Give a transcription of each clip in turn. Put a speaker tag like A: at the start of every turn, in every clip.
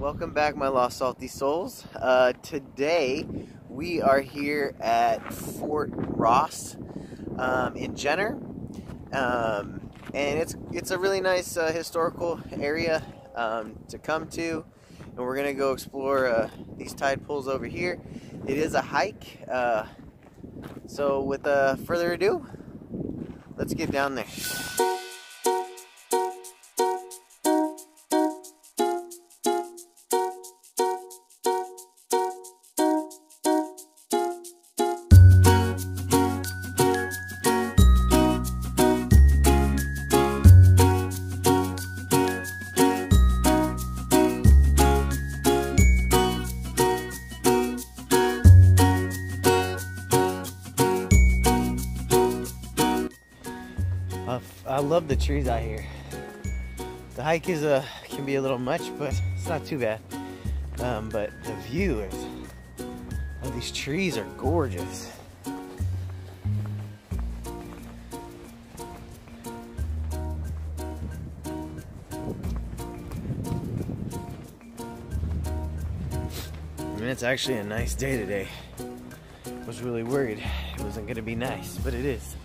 A: Welcome back, my lost salty souls. Today we are here at Fort Ross in Jenner, and it's a really nice historical area to come to, and we're gonna go explore these tide pools over here. It is a hike, so with further ado, let's get down there. I love the trees out here. The hike is can be a little much, but it's not too bad. But the view of these trees are gorgeous. I mean, it's actually a nice day today. I was really worried it wasn't gonna be nice, but it is.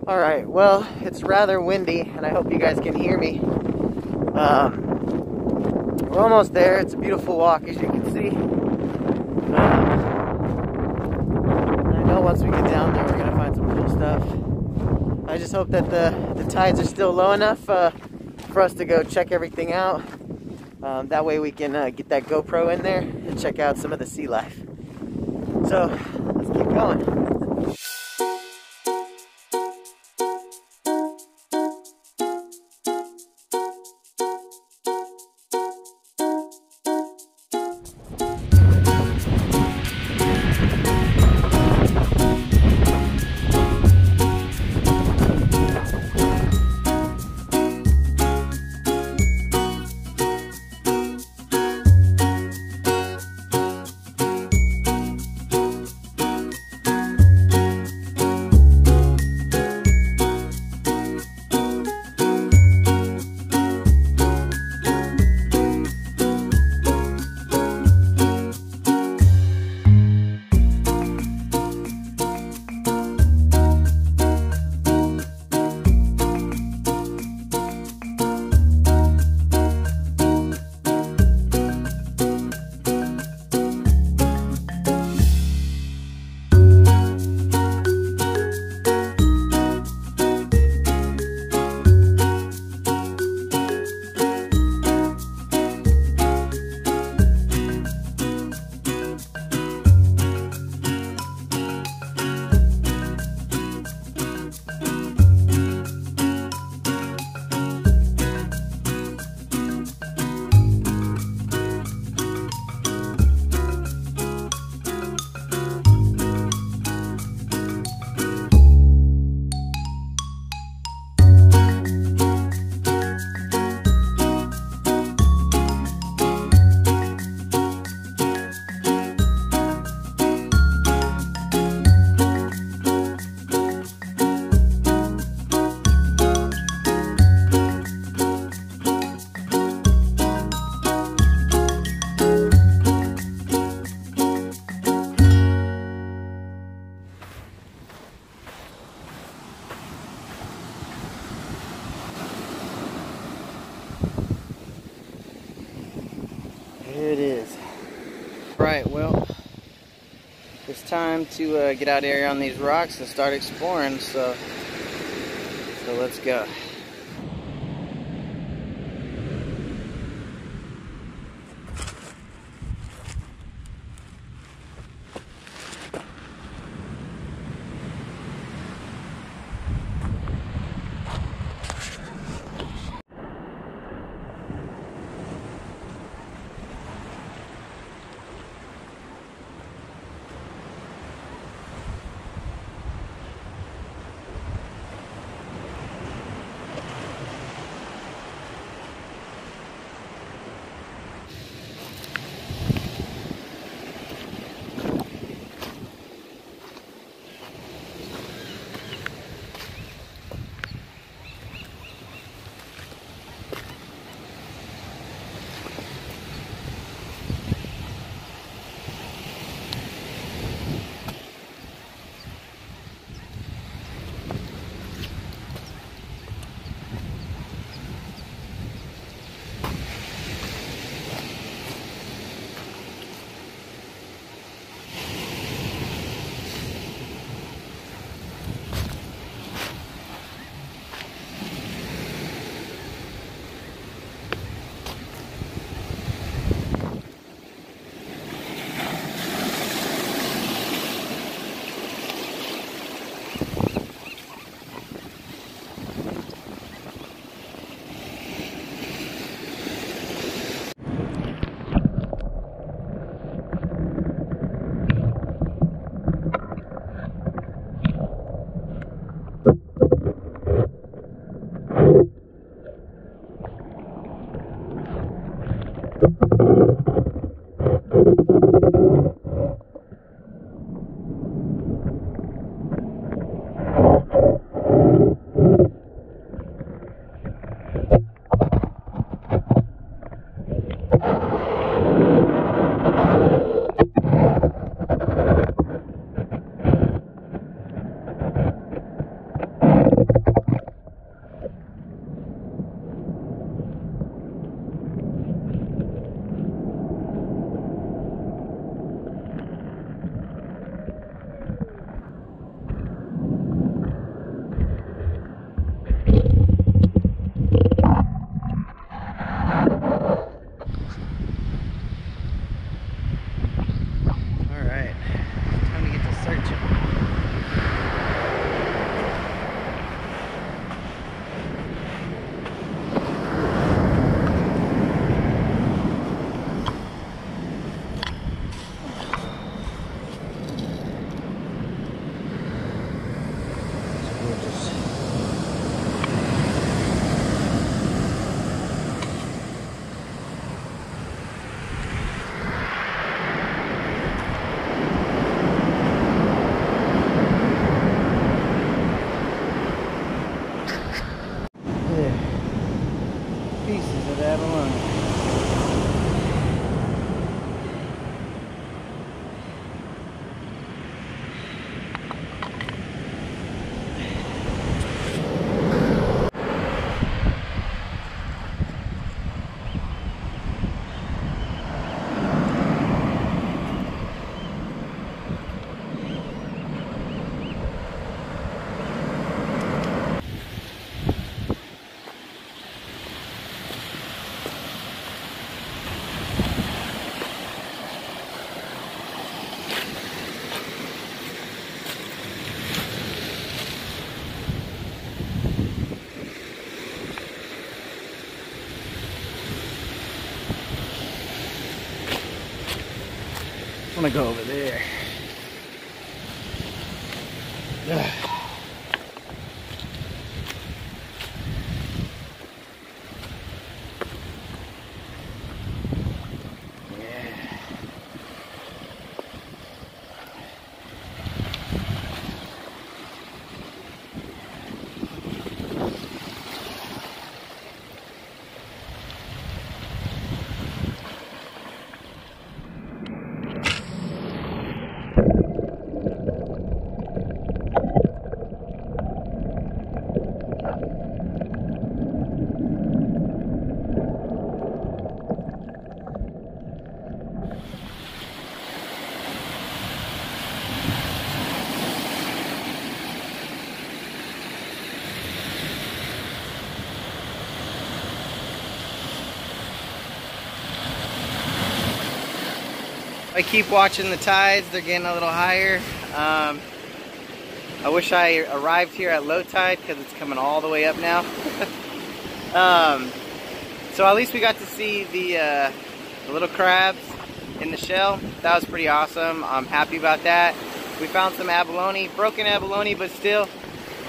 A: Alright, well, it's rather windy, and I hope you guys can hear me. We're almost there. It's a beautiful walk, as you can see. I know once we get down there, we're going to find some cool stuff. I just hope that the tides are still low enough for us to go check everything out. That way we can get that GoPro in there and check out some of the sea life. So, let's keep going.
B: Here it is. Right, well, it's time to get out here on these rocks and start exploring, so let's go. Pieces of abalone. I'm gonna go over there. Ugh. I keep watching the tides. They're getting a little higher. I wish I arrived here at low tide because it's coming all the way up now. So at least we got to see the little crabs in the shell. That was pretty awesome. I'm happy about that. We found some abalone, broken abalone, but still,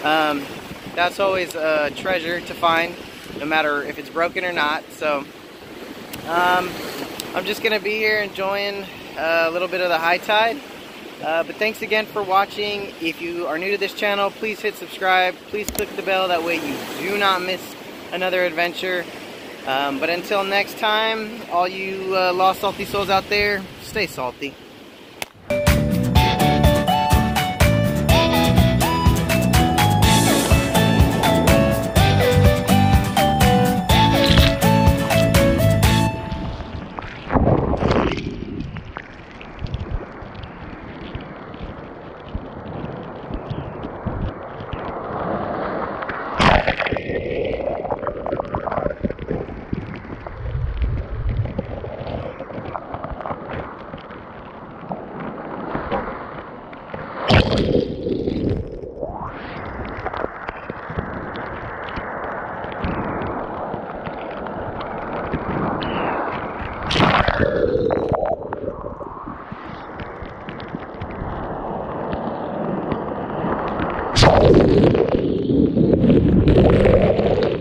B: that's always a treasure to find, no matter if it's broken or not. So I'm just gonna be here enjoying a little bit of the high tide. But thanks again for watching. If you are new to this channel, please hit subscribe. Please click the bell, that way you do not miss another adventure. But until next time, all you lost salty souls out there, stay salty.